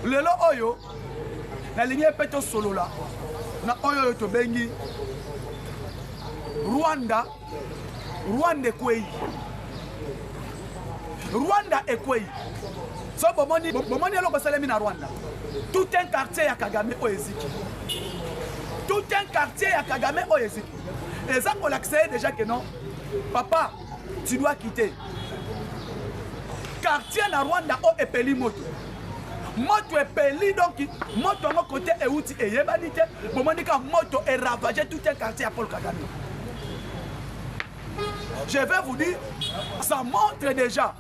lelo oyo na ligne peto solo là na oyo to bengi Rwanda ekwei Rwanda ekwei so bomoni eloko salemi na Rwanda tout un quartier ya Kagame oyeziki tout un quartier ya Kagame oyeziki et ça on l'accès déjà que non papa tu dois quitter quartier na Rwanda o epeli moto epeli donc moto no côté euti et yebanité bomoni ka moto et ravager tout un quartier à Paul Kagame. Je vais vous dire, ça montre déjà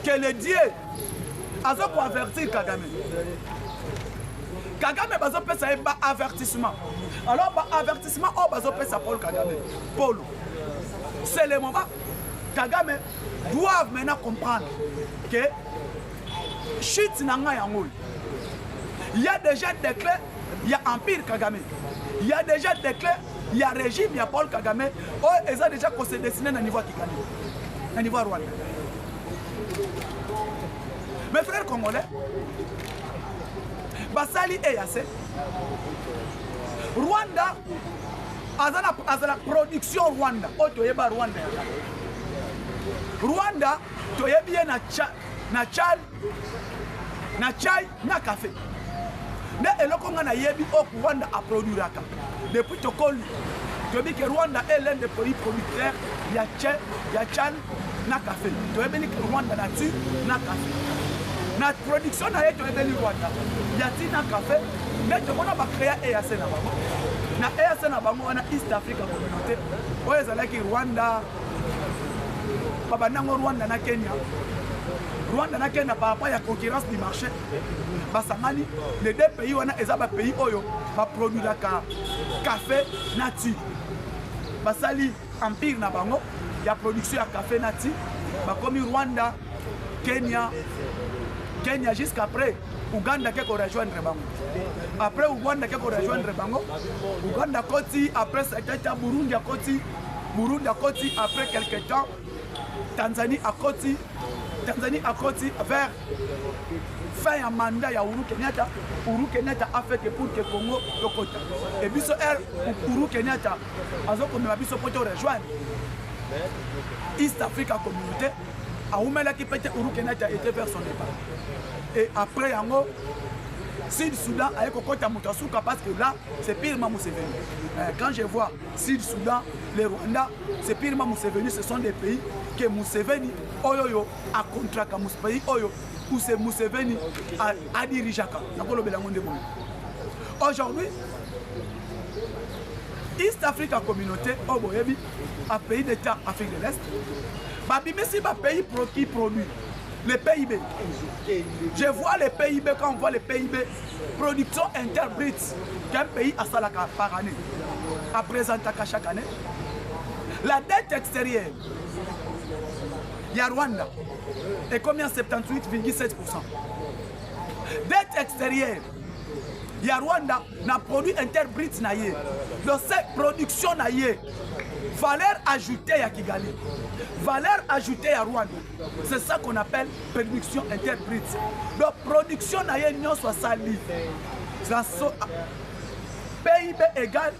que le Dieu a pour avertir Kagame. Kagame a fait un avertissement. Alors, avertissement, on a fait Paul Kagame. Paul, c'est le moment. Kagame doivent maintenant comprendre que shit n'a yangoul. Il y a déjà des clés, il y a Empire Kagame. Il y a déjà des clés. Il y a régime, il y a Paul Kagame. Oh, ils ont déjà qu'on s'est dessiné à niveau Kikani, à niveau Rwanda. Mes frères congolais, Basali et Yassé, Rwanda, à la production Rwanda, oh, tu es Rwanda. Rwanda, tu es bien na chai, na café. Mais le Congo na yebi au Rwanda a produit la café. Depuis Tokol, tu dis que Rwanda est l'un des pays producteurs. Il y a Tchad, na café. Tu dis que Rwanda na tu, na café. Na production na tu dis Rwanda. Il y a ti na café. Mais tu vas créer EAC na bango. Na EAC na bango na East Africa communauté. Oye zalaki Rwanda. Papa nango Rwanda na Kenya. Rwanda na Kenya par rapport à la concurrence du marché. Basangani, les deux pays, on a des pays oyo, va produire la café nature. Basali Empire na bango, il y a production de café nature. Comme Rwanda, Kenya jusqu'après Ouganda qui rejoindre bango. Après Ouganda qui rejoindre bango, Ouganda Koti, après c'était Burundi à Koti, après quelques temps, Tanzanie à Koti vers fin ya mandat ya Uhuru Kenyatta a fait que pour que Congo Tokota et biso Uhuru Kenyatta azo comme ma biso poto rejoindre East Africa communauté a oumela qui peut Uhuru Kenyatta était vers son départ et après yango Sud-Soudan avec Kokota Mutasuka parce que là c'est purement Museveni. Quand je vois Sud-Soudan, les Rwanda, c'est purement Museveni, ce sont des pays que Museveni oyoyo a contrat comme pays oyo où c'est Museveni a dirigé. Aujourd'hui, East Africa Communauté, un pays d'État Afrique de l'Est, mais si un pays qui produit le PIB, je vois le PIB, quand on voit le PIB, production interbrute, qu'un pays a ça par année, à présenter chaque année. La dette extérieure, il y a Rwanda, et combien 78,7%. Dette extérieure, il y a Rwanda, na produit interbrute naïe. Donc cette production naïe, valeur ajoutée à Kigali, valeur ajoutée à Rwanda. C'est ça qu'on appelle production interbrute. Donc production naïe non soit sali. PIB égal,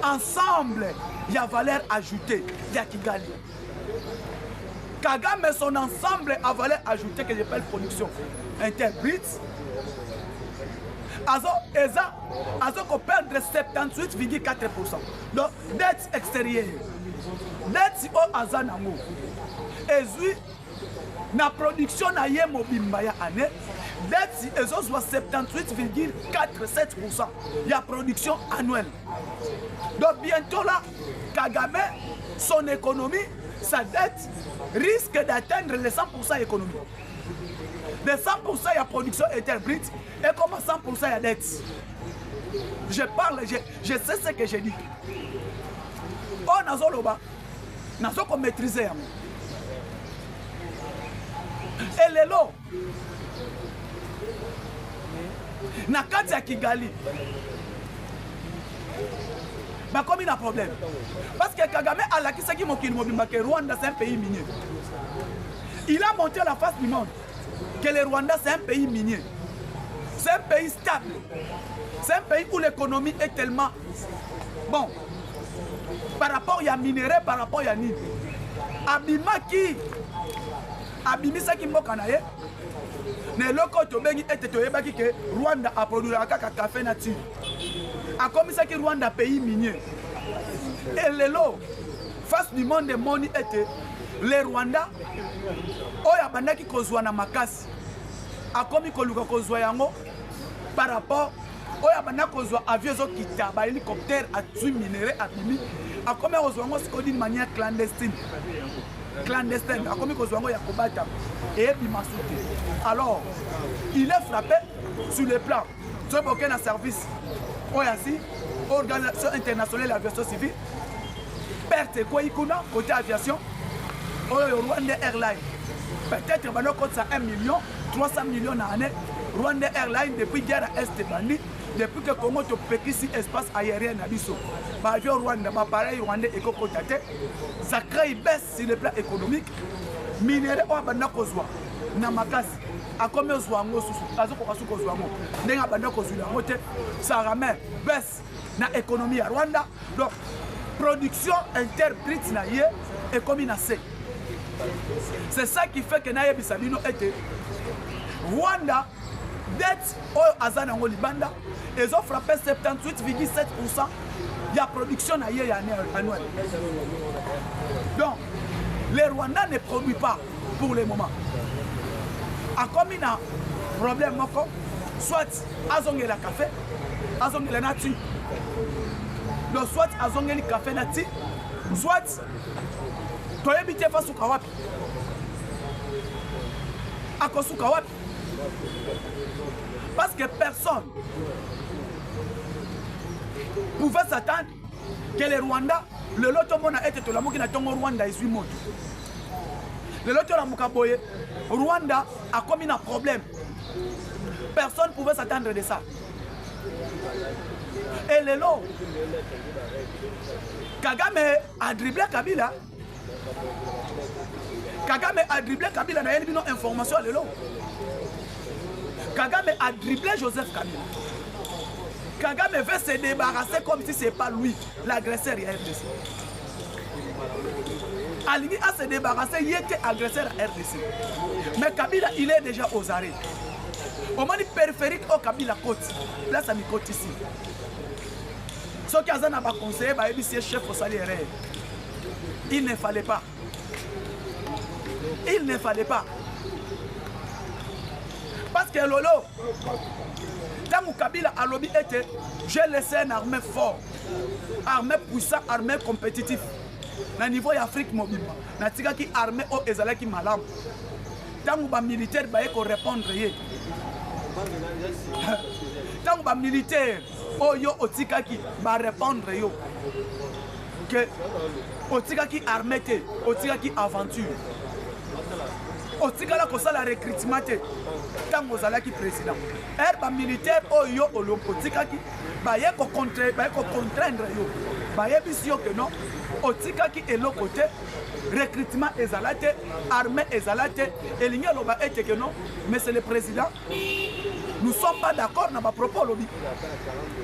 ensemble, il y a valeur ajoutée à Kigali. Kagame son ensemble à valeur ajoutée que j'appelle production interbrute. Azo qu'on perdre 78,4%. Donc, dette extérieure. Dette au Azanango. Et oui, la production na yé mobimba ya année. Dette est 78,47%. Il y a production annuelle. Donc, bientôt là, Kagame, son économie, sa dette risque d'atteindre les 100% économique. De 100% il y a production interbrute et comme 100% il y a dette. Je parle, je sais ce que je dis. On a zoloba, on a maîtriser. Et les lots, na kati ya Kigali, bah comme il y a un problème. Parce que Kagame a la qui Rwanda c'est un pays minier. Il a monté à la face du monde. que le Rwanda c'est un pays minier. C'est un pays stable. C'est un pays où l'économie est tellement bon. Par rapport à minerai, par rapport à Nil. Abimaki. Abimisaki Mbokanaye. Ne loko tobengi ete toyebaki que Rwanda a produit un café nature. A comme ça que Rwanda pays minier. Et le lot, face du monde moni était le Rwanda. Oya bandaki kozwa na makasi. A comme koluka kozwa yango par rapport oya bandaki kozwa avion zo kita ba hélicoptère a tué minerai a bimi. A comme kozwa yango c'est d'une manière clandestine. Clandestine. A comme kozwa yango ya kobata. Et bimasuté. Alors, il est frappé sur le plan. Tu as aucun service. Oyasi, Organisation internationale de l'aviation civile. Perte quoi ikuna côté aviation. Rwanda Airlines. Peut-être que ça 1 million, 300 millions en année. Rwanda Airlines depuis guerre à Est Bandi, depuis que Congo te péquisi espace aérien à Bisso. Avion Rwanda, pareil Rwanda et Kokotate. Ça crée une baisse sur le plan économique. Minerai ou abanda kozwa na makasi akomi ozwa ngo susu azo ko kasu kozwa ngo ndenga abanda kozwa ngo te ça ramène baisse na économie ya Rwanda. Donc production interprète na ye ekomi na se. C'est ça qui fait que na yebisa bino ete Rwanda dette oyo azana ngo libanda ils ont frappé 78,7% ya production na ye ya annuel. Donc les Rwandais ne produisent pas pour le moment. A comme il y a un problème, soit azongé la café, azongé la nature. Donc soit azongé le café nature, soit tu as habité face au kawapi. À cause du kawapi. Parce que personne ne pouvait s'attendre que les Rwandais, le loto mona été tout la mouki na tongo Rwanda est moto. Le loto la moukaboye, Rwanda a commis un problème. Personne ne pouvait s'attendre de ça. Et le lot, Kagame a dribblé Kabila. Kagame a dribblé Kabila, n'a pas information à le lot. Kagame a dribblé Joseph Kabila. Kagame veut se débarrasser comme si ce n'est pas lui, l'agresseur à RDC. Alini a se débarrassé, il était agresseur à RDC. Mais Kabila, il est déjà aux arrêts. Au moment périphérique, au Kabila côte. Là, ça me côte ici. Ce qui a conseillé, c'est chef au salaire. Il ne fallait pas. Il ne fallait pas. Parce que Lolo, tant que Kabila a lobby était, j'ai laissé une armée forte, armée puissante, armée compétitive. Na niveau d'Afrique mobile, na tika ki armée au ezala ki malam. Tant que militaire ba eko répondre yé. Tant que militaire o yo otika ki ba répondre yo. Que otika ki armée te, otika ki aventure. Otika la kosa la recrutement te. Tant que ozala ki président. Ba militaire o yo otika ki ba eko contraindre yo. Ba yebisio que non. Otika ki est l'autre côté, recrutement ezalate, armée ezalate, et l'igno loba ete que non, mais c'est le président. Nous ne sommes pas d'accord dans ma propos lobby.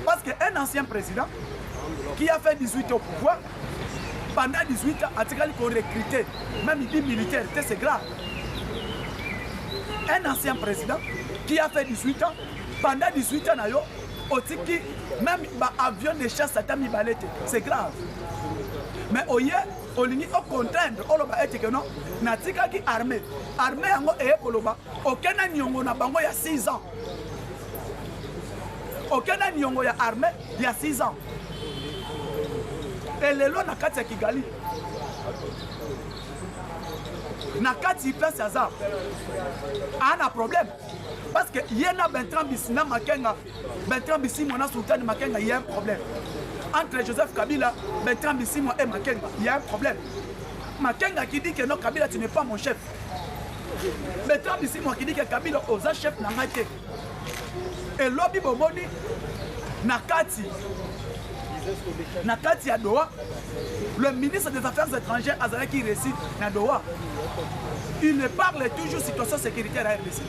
Parce qu'un ancien président qui a fait 18 ans au pouvoir, pendant 18 ans, a recruté, même il dit militaire, c'est grave. Un ancien président qui a fait 18 ans, pendant 18 ans, otiki, même avion de chasse, c'est grave. Mais au lieu, au lieu au contraindre, on va être que non, natika qui armée, armée yango et koloba, aucun nyongo na bango ya 6 ans. Aucun nyongo ya armée il y a 6 ans. Et le lot na kati ya Kigali. Na kati place hasard. A un problème. Parce que y en a Bertrand Bissina Makenga, Bertrand Bissimo na Sultan Makenga, il y a un problème. Entre Joseph Kabila, Bertrand Bissimo et Makenga, il y a un problème. Makenga qui dit que non, Kabila, tu n'es pas mon chef. Bertrand Bissimo qui dit que Kabila, osa chef n'a pas été. Et lobby bomoni, Nakati, Nakati ya Doha, le ministre des Affaires étrangères Azalaki récit na Doha. Il ne parle toujours de situation sécuritaire à RDC.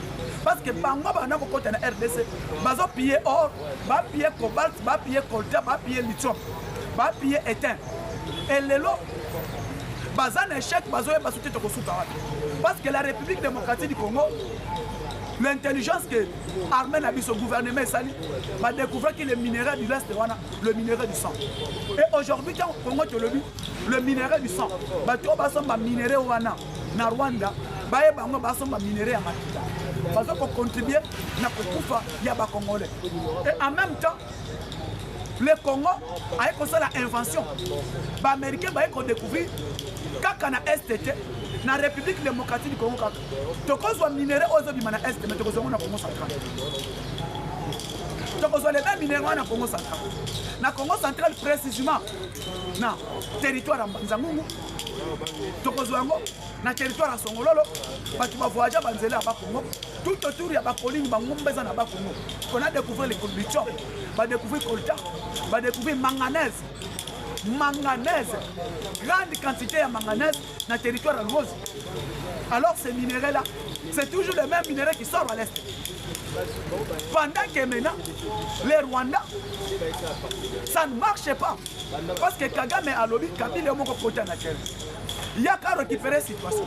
Parce que bango bana ko kota na RDC, bazo piller or, ba piller cobalt, ba piller coltan, ba piller lithium, ba piller étain. Et lelo bazan échec bazo e basuté to kosuka wapi. Parce que la République démocratique du Congo, l'intelligence que armée n'a au gouvernement Sali va découvrir que le minerai du l'Est le minerai du sang. Et aujourd'hui, quand Congo le minerai du sang, bato basomba minerai wana na Rwanda, baye bango basomba minerai à Makita. Parce qu'on contribue na kufa ya ba Congolais. Et en même temps, le Congo a écouté la invention. Les Américains ont découvert kaka na STT na République démocratique du Congo kaka. Tokozwa minerai ozobi mana est mais tokozwa na Congo central. Tokozwa les mêmes minéraux na Congo central. Na Congo central précisément na territoire ya Nzangungu. Tokozwa ngo na territoire ya Songololo. Batu ba voyager banzela ba Congo. Tout autour ya ba colline ba ngombe za na ba Congo. On a découvert les conditions. Va découvrir coltan, va découvrir manganèse. Manganèse, grande quantité de manganèse dans le territoire de l'Ouest. Alors ces minéraux-là, c'est toujours les mêmes minéraux qui sortent à l'Est. Pendant que maintenant, les Rwandais, ça ne marche pas. Parce que Kagame a lobby, Kabila est côté naturel. Il y a qu'à récupérer la situation.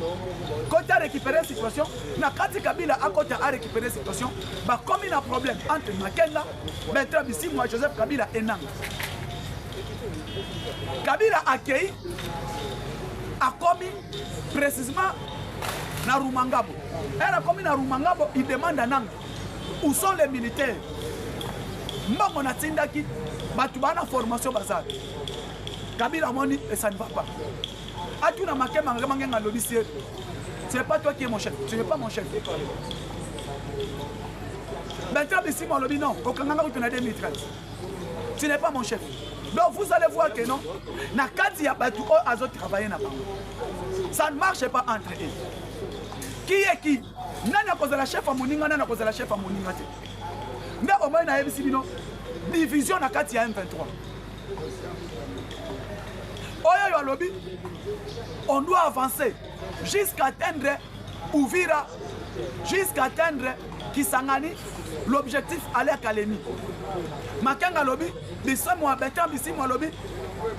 Quand tu as récupéré la situation, Nakati Kabila a côté à récupérer la situation, bah comme il y a un problème entre Makenda, Bertrand Bisimwa, Joseph Kabila et Nang. Kabila a accueilli, a commis précisément na Rumangabo. Elle a commis na Rumangabo, il demande à Nang, où sont les militaires? Mbongo na Tindaki, Batubana formation bazar. Kabila moni et ça ne va pas. Tu n'as marqué un lobbyiste. Ce n'est pas toi qui es mon chef. Tu n'es pas mon chef. Maintenant, ici, mon lobby, non. Au Canada, tu as 2013. Tu n'es pas mon chef. Donc, vous allez voir que non. Nakati a battu à travailler là-bas. Ça ne marche pas entre eux. Qui est qui? Nana cause la chef à Moninga, nana cause la chef à Moninga. Mais au moins, il y a division Nakati à M23. Oyo yo lobby, on doit avancer jusqu'à atteindre Ouvira, jusqu'à atteindre Kisangani, l'objectif aller à Kalemi. Makanga lobby, bisomo abetan bisimo lobby,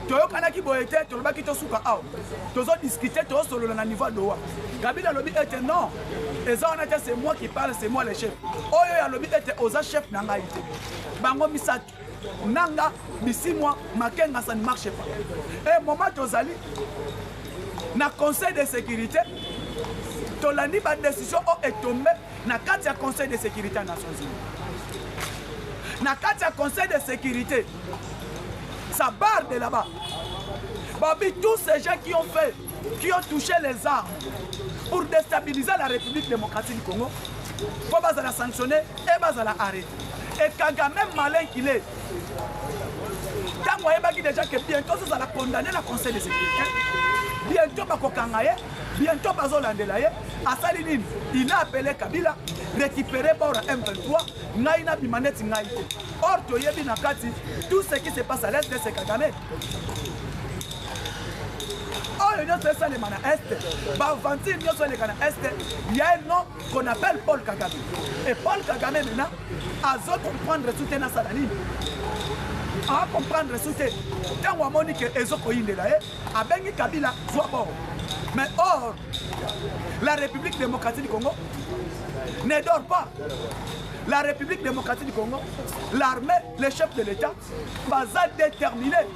toyo kanaki boyete, toloba ki tosuka aw. Tozo discuter to solo na niveau Doha. Kabila lobby était non. Et ça on était c'est moi qui parle, c'est moi le chef. Oyo ya lobby était oza chef nanga ite. Bango misatu. Nanga, Bisimwa, Makenga, ça ne marche pas. Et moment Tozali, na conseil de sécurité, Tolani, la décision est tombée na Katia conseil de sécurité des Nations Unies. Na Katia conseil de sécurité, ça barre de là-bas. Babi, tous ces gens qui ont touché les armes pour déstabiliser la République démocratique du Congo, il faut la sanctionner et la arrêter. Et Kagame, malin qu'il est, tant que déjà que bientôt ça va condamner la conseil de sécurité, bientôt Bakokangaye, bientôt Bazolandelaye, à Salinine, il a appelé Kabila, récupérer pour M23, Naina Bimanet Naïte. Or, Toyebi Nakati, tout ce qui se passe à l'Est, c'est Kagame. Oh, il y a ça les mana Est, Bavanti, il y a les mana Est, il y a un nom qu'on appelle Paul Kagame. Et Paul Kagame maintenant, a comprendre soutien à Salanine. A comprendre soutien. Quand on a monique Ezoko Indelaye, a Bengi Kabila, soit bon. Mais or, la République démocratique du Congo ne dort pas. La République démocratique du Congo, l'armée, les chefs de l'État, sont déterminés.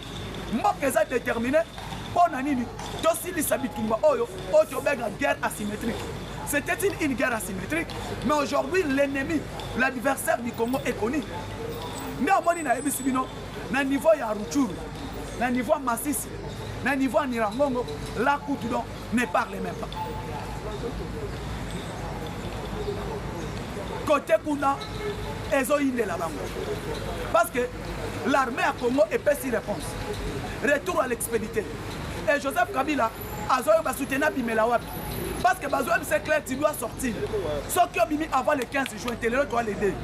Moi, qu'ils sont déterminés. Guerre asymétrique. C'était une guerre asymétrique, mais aujourd'hui l'ennemi, l'adversaire du Congo est connu. Mais au niveau de Ruchuru, au niveau de Massissi, au niveau de Nirangongo, la Koutoudan ne parle même pas. Côté Kouna, ils ont une là-bas. Parce que l'armée à Congo est pas si réponse. Retour à l'expéditeur. Et Joseph Kabila a soutenu Bimela Wapi. Parce que Bazoum c'est clair, tu dois sortir. Ceux qui ont mis avant le 15 juin, tu dois l'aider.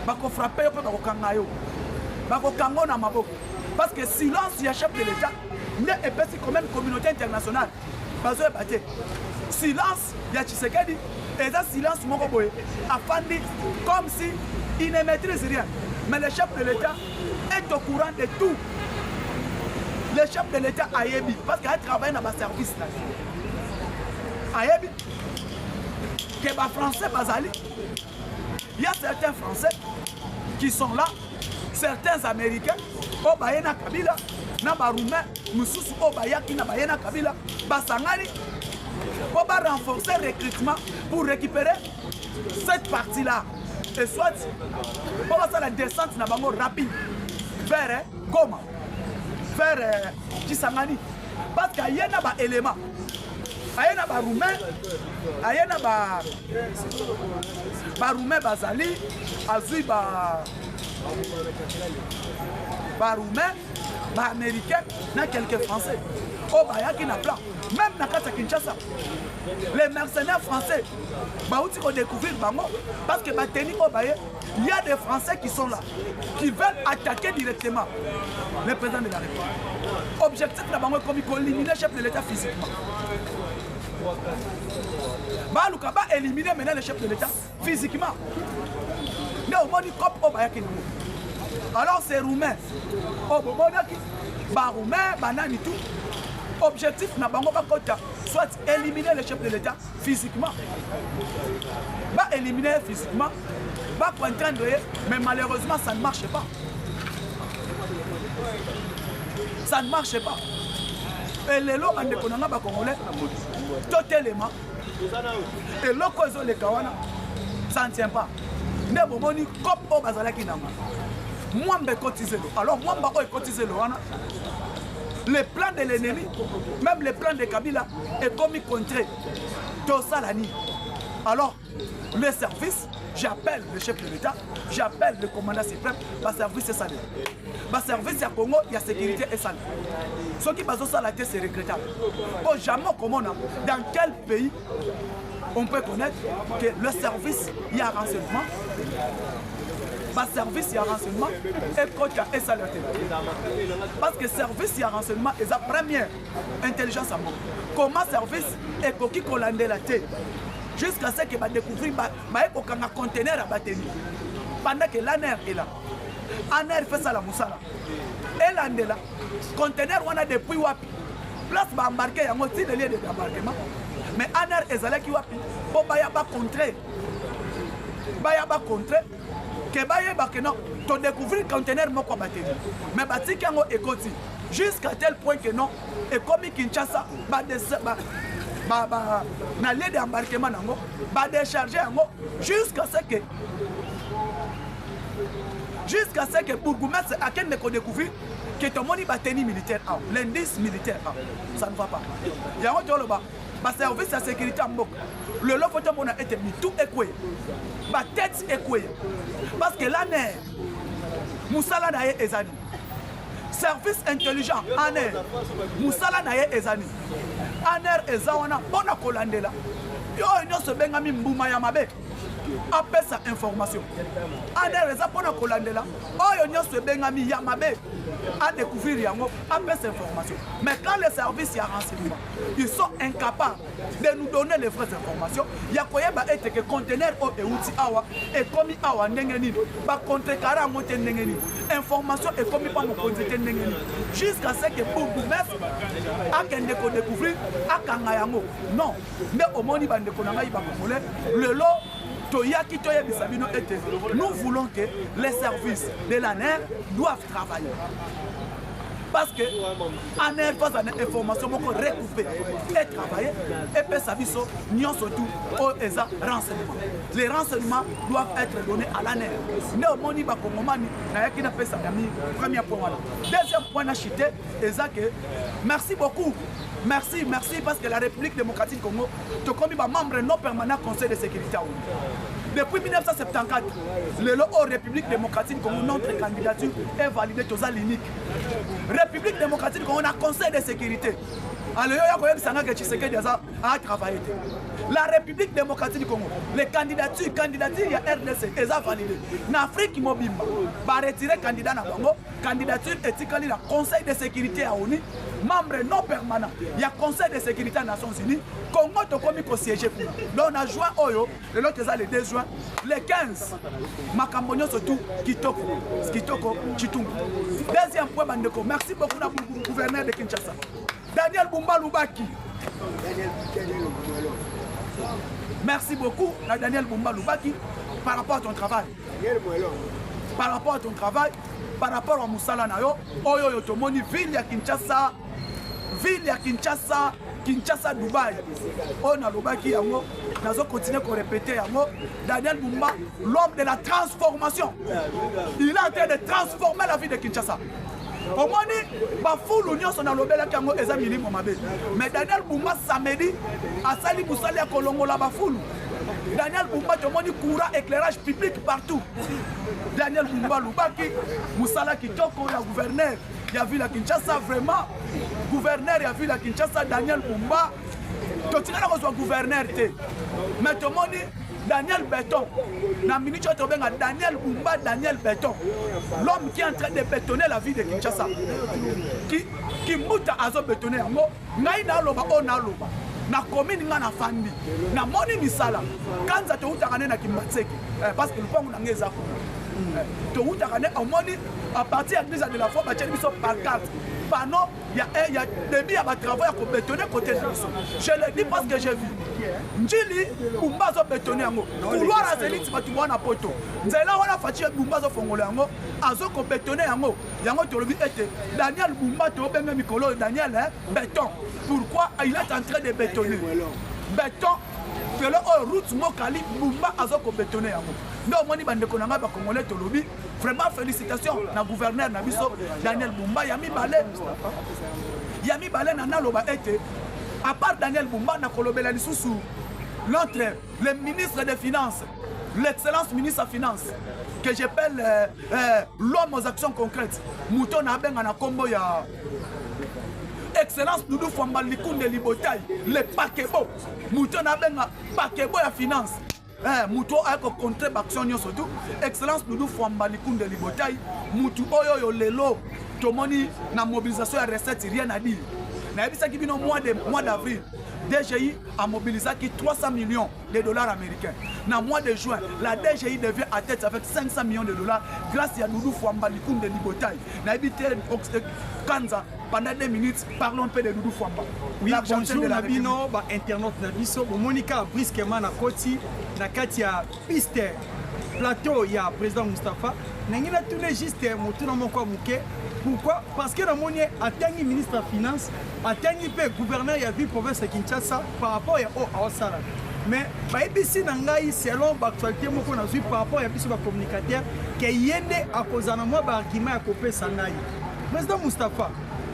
Parce qu'on frappe, on peut pas. bakokango na maboko parce que silence ya chef de l'État nde epesi quand même communauté internationale bazoyeba te silence ya Tshisekedi eza silence moko boye afandi comme si il ne maîtrise rien mais le chef de l'État est au courant de tout. Le chef de l'État ayebi parce qu'il a travaillé dans le service ayebi que les Français bazali. Il y a certains Français qui sont là, certains Américains, au Bayena Kabila, na Baroumain, Moussous au Bayaki na Bayena Kabila, Basangani, pour renforcer le recrutement pour récupérer cette partie-là. Et soit pour faire la descente na bango rapide vers Goma, vers Kisangani, parce qu'il y a des éléments. Il y a des Roumains, il y a des Roumains bazali, azui Roumains, Américains, na quelques Français. Oh bayaki na plan. Même na kata Kinshasa, les mercenaires français, ont découvert bango parce que bateni au baye, il y a des Français qui sont là, qui veulent attaquer directement le président de la République. Objectif là bango comme éliminer le chef de l'État physiquement. Baluka ba éliminer maintenant le chef de l'État physiquement. Mais au moins du cop au bayaki. Alors c'est roumain. Au Bobonaki, Roumain, banani tout. Objectif na bango ba kota soit éliminer le chef de l'État physiquement. Ba éliminer physiquement, ba contraindre, mais malheureusement ça ne marche pas. Ça ne marche pas. Et les lots en déconnant ba congolais, totalement. Et l'okozo le kawana, ça ne tient pas. Ne bomoni cop au bazalaki nanga. Moi je cotiser l'eau. Alors moi je cotiser l'eau. Les plans de l'ennemi, même les plans de Kabila, est commis contre Tossalani. Alors, le service, j'appelle le chef de l'État, j'appelle le commandant suprême, le service est salé. Le service à Congo, il y a sécurité et salé. Ce qui passe à la tête, c'est regrettable. Oh, jamais comment, dans quel pays on peut connaître que le service, il y a renseignement. Bas service il y a renseignement et coach et salaire. Parce que service il y a renseignement et la première intelligence à moi. Comment service est coquille colandé la tête jusqu'à ce que va découvrir aucun conteneur à batterie. Pendant que l'ANER est là. ANER fait ça la moussala. Et l'ANER là, conteneur on a depuis wapi. Place va embarquer, il y a un petit lieu d'embarquement. Mais ANER est là qui wapi. Pour Bayaba contrer. Bayaba contrer. Que Bayaba que non, tu découvrir conteneur moko batterie. Mais batiki yango ekoti. Jusqu'à tel point que non, et comme Kinshasa, na lieu d'embarquement nango, ba décharger yango jusqu'à ce que bourgmestre a qu'un de découvrir que ton moni batterie militaire, l'indice militaire, ça ne va pas. Il y a un autre là-bas. Ba service de sécurité en bok. Le lot photo mon a été mis tout écoué. Ba tête écoué. Parce que l'ANER, Moussala Naye Ezani. Service intelligent, ANER, Moussala Naye Ezani. ANER Ezawana, Bona Kolandela. Yo, nous se bengami Mbouma Yamabe. Après sa information. ANER Eza Bona Kolandela. Oh, nous se bengami Yamabe. À découvrir Yango après cette information. Mais quand les services y a renseignement, ils sont incapables de nous donner les vraies informations. Il y a quoi être que conteneur et outils awa et commis awa n'engeni, ba contrecarrer monter n'engeni. Information est commis par mon conducteur n'engeni. Jusqu'à ce que pour vous mettre à qu'un découvrir à Kangayango. Non, mais au moins il va le lot. Nous voulons que les services de l'ANER doivent travailler. Parce que l'ANER passe à une information pour recouper et travailler. Et puis ça surtout aux renseignements. Les renseignements doivent être donnés à l'ANER. Premier point. Deuxième point, merci beaucoup. Merci parce que la République démocratique du Congo, tu es comme membre non permanent du Conseil de sécurité. Depuis 1974, le lot aux République démocratique comme notre candidature est validée aux l'unique. République démocratique comme on a conseil de sécurité. Alors, il a travaillé. La République démocratique du Congo, les candidatures, il y a RDC, ils ont validé. En Afrique, il va retirer candidat dans Congo, candidature éthique, il y a Conseil de sécurité à ONU, membre non permanent, il y a Conseil de sécurité des Nations Unies, Congo est comme il siège pour nous. Donc, on a juin Oyo, le lot est le 2 juin, le 15, Makambonyo surtout, Kitoko, Chitungu. Deuxième point, Bandeko, merci beaucoup au gouverneur de Kinshasa. Daniel Bumba Lubaki. Merci beaucoup à Daniel Bumba Lubaki par rapport à ton travail. Par rapport à ton travail, par rapport à Moussala Nayo, Oyo Yotomoni, ville à Kinshasa, Kinshasa, Dubaï. On a Lubaki Yango, nous allons continuer à répéter Yango. Daniel Bumba, l'homme de la transformation. Il est en train de transformer la vie de Kinshasa. Au moins, il y a mais Daniel Bumba samedi, à Sali Moussali à Kolongola Bafoulou. Daniel Bumba, tout le monde courant éclairage public partout. Daniel Bumba Lubaki, Moussala Kitoko, le gouverneur, il y a vu la Kinshasa vraiment. Gouverneur, il y a vu la Kinshasa, Daniel Bumba. Tout le monde est gouverneur. Mais tout le monde Daniel Béton, Daniel Bumba, Daniel Béton, l'homme qui est en train de bétonner la vie de Kinshasa, qui mouta azo bétonner, na loba o na loba, na commune na famille, na moni misala, quand ça te outarane na Kimbatseki, parce que le pont n'a ngeza te outarane au moni à partir de la foi, bah tiens par carte. Non, il y a des à travail pour bétonner côté de nous. Je le dis parce que j'ai vu. Njili, Bumbazo bétonner en haut. Couloir à Zélit, tu vois, na poto. Nzela, on a fait Bumbazo fongolé en haut. Azo ko bétonner en haut. Yango, tu l'as été. Daniel Bumba, tu as même Mikolo, Daniel, béton. Pourquoi il est en train de bétonner? Béton. Que le route Mokali, Bumba, Azo ko bétonner en haut. Donc, on a dit que nous avons Tolobi. Vraiment, félicitations au gouverneur Nabiso, Daniel Bumba, Yami Balé, Nana Loba Ete. À part Daniel Bumba, Nakolobela Lissousou, l'autre, le ministre des Finances, l'excellence ministre des Finances, que j'appelle l'homme aux actions concrètes, Mouton Abenga Kombo ya. Excellence Doudou Famba Likunde Libotaï, le Pakebo, Mouton Abenga Pakebo ya Finance. Moutou a contre l'action surtout. Excellence Doudou Famba Likunde Libotaï, Moutou Oyo Lelo, Tomoni, na mobilisation à recette, rien à dire. Na yebisa ki bino mois d'avril, DGI a mobilisé 300 millions de dollars américains. Na mois de juin, la DGI devient à tête avec 500 millions de dollars grâce à Doudou Famba Likunde Libotaï. Na yebite Kanza. Pendant 2 minutes, parlons un peu de Doudou Famba. Oui, bonjour Nabino, internaute Nabiso, Monica brusquement na Koti, na Katia piste plateau, il y a président Moustapha. Nangina tourné juste Moutuna Moko Mouké. Pourquoi? Parce que Namoni a tenu ministre des Finances, a tenu le gouverneur de la ville province de Kinshasa par rapport à Osara. Mais ici, selon l'actualité, par rapport à la communicateur, que yende a causé un argument à couper Sangaï. Président Moustapha,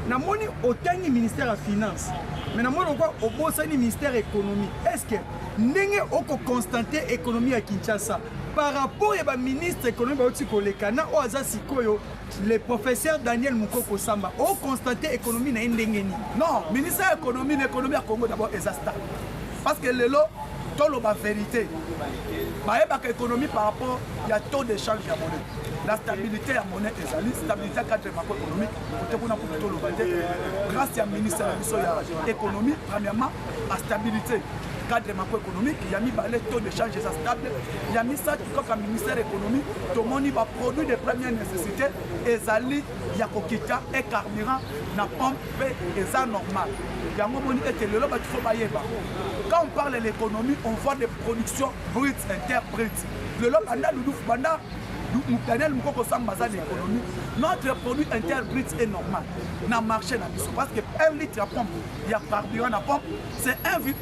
namoni otani ministère des Finances, mais namoni au bosani ministère de l'économie. Est-ce que n'engé oko constater l'économie à Kinshasa par rapport à ministre de l'économie Baotikolekana au Azasikoyo, le professeur Daniel Moukoko Samba, au constater l'économie na ndengeni? Non, ministère de l'économie à Congo d'abord est stable. Parce que le lot, tout la vérité. L'économie par rapport, il y a taux d'échange de monnaie. La stabilité à monnaie est la stabilité cadre macroéconomique. Grâce au ministère de l'économie, premièrement, la stabilité cadre macroéconomique, il y a mis le taux d'échange stable, il y a mis ça comme le ministère de l'économie, tout le monde va produire des premières nécessités, et il y a coquita et carburant, na pompe et ça normal. Il y a un moment où quand on parle de l'économie, on voit des productions brutes, interbrutes. Le lot Daniel Moukoko Samba l'économie, notre produit interbrut est normal. Dans le marché, parce que 1 litre à pompe, il y a carburant à pompe, c'est 1,04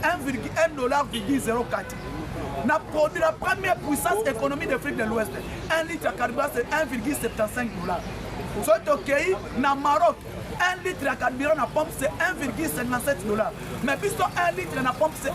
$. Na produit la première puissance économique d'Afrique de l'Ouest. 1 litre à carburant, c'est 1,75 $. Soit au pays, dans Maroc, 1 litre à carburant na pompe c'est 1,57 $. Mais puisque 1 litre na pompe c'est 1,04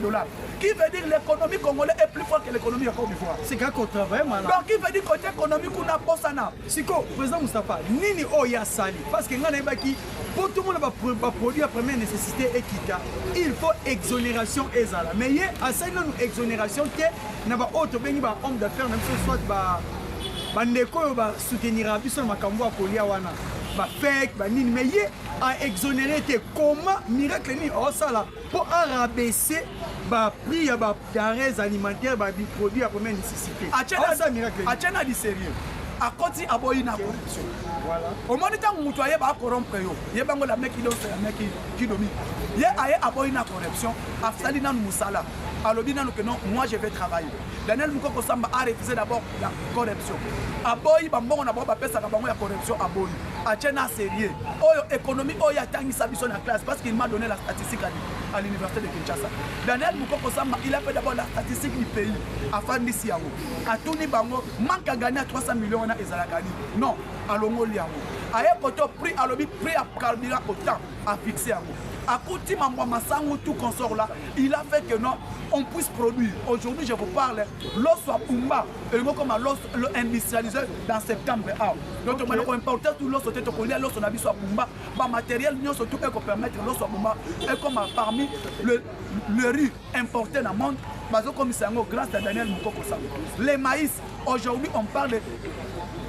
$. Qui veut dire l'économie congolaise est plus forte que l'économie de Côte d'Ivoire. C'est quand on travaille mal. Donc qui veut dire côté économique on a bossana. Siko, président Moustapha, nini oya sali parce que ngana baki pour tout le monde va produire première nécessité et quitta. Il faut exonération ezala. Mais il y a une exonération qui n'a pas autre bengi ba homme d'affaires même soit ba bandeko ba soutenir biso makambo akolia wana. Ba fake ba nini mais il a exonéré comment miracle ni au sala pour rabaisser ba prix ya ba denrées alimentaires ba produits à première nécessité. Achena di sérieux. A côté aboyi na corruption. Voilà. Au moment où mutu aye ba corrompre yo, ye bango la mec qui donne la mec qui domine. Ye aye aboyi na corruption, afsali na musala. Alobi na que non, moi je vais travailler. Daniel Mukoko Samba a refusé d'abord la corruption. Aboyi bambongo na ba pesa ka bango ya corruption aboyi. Achena sérieux. Oyo économie oyo atangisa biso na classe parce qu'il m'a donné la statistique à l'université de Kinshasa. Daniel Mukoko Samba, il a fait d'abord la statistique du pays afin d'ici yango. A Tuni bango manque à gagner 300 millions na ezalakani. Non, à l'ongoli yango. Aye koto prix à l'obi prix à carburant autant à fixer yango. À côté Mambo Massango tout consort là, il a fait que non, on puisse produire. Aujourd'hui, je vous parle, l'os soit Pumba, et comme l'os industrialisé dans septembre. Donc, on importe tout l'os au tête collé, l'os on a vu soit Pumba, le matériel, nous surtout pour permettre l'os soit Pumba, et comme parmi le riz importé dans le monde, comme c'est grâce à Daniel Mukoko Samba. Les maïs, aujourd'hui, on parle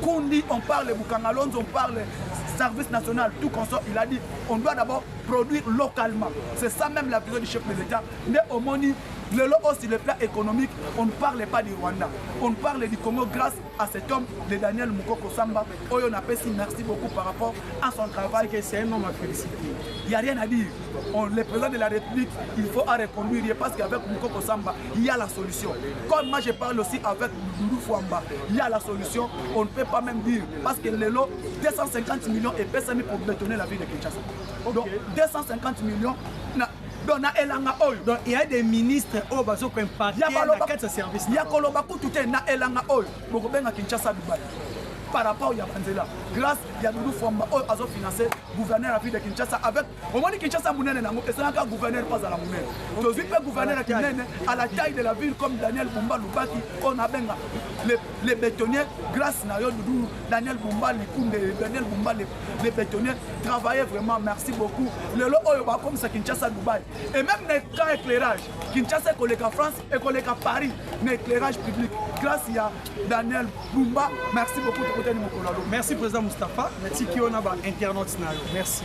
Kundi, on parle Bukangalonzo, on parle service national, tout consort, il a dit, on doit d'abord produire localement. C'est ça même la vision du chef de l'État. Mais au Moni, le lot aussi le plan économique, on ne parle pas du Rwanda. On parle du Congo grâce à cet homme de Daniel Mukoko Samba. On appelle si merci beaucoup par rapport à son travail. C'est un homme à féliciter. Il n'y a rien à dire. Le président de la République, il faut à reconduire parce qu'avec Mukoko Samba, il y a la solution. Comme moi je parle aussi avec Doudou Fouamba, il y a la solution. On ne peut pas même dire parce que le lot, 250 millions est payé pour bétonner la ville de Kinshasa. Okay. Donc 250 millions. Donc il y a des ministres qui ont impacté dans 4 services. Il y a Kinshasa Dubaï. Par rapport à Yabanzela, grâce à Doudou Fouamba, qui a financé le gouverneur de la ville de Kinshasa avec au moins Kinshasa Mounene, et c'est un gouverneur pas à la Mounene. Donc, le gouverneur à la taille de la ville comme Daniel Bumba Lubaki, on a les bétonniers, grâce à Doudou, Daniel Bumba, Daniel Bumba, les bétonniers travaillaient vraiment, merci beaucoup. Le lot comme ça Kinshasa Dubaï. Et même les cas éclairage, Kinshasa est collègue à France et collègue à Paris, l'éclairage public. Grâce à Daniel Bumba, merci beaucoup. Merci président Moustapha, merci Kiona ba internaute. Merci.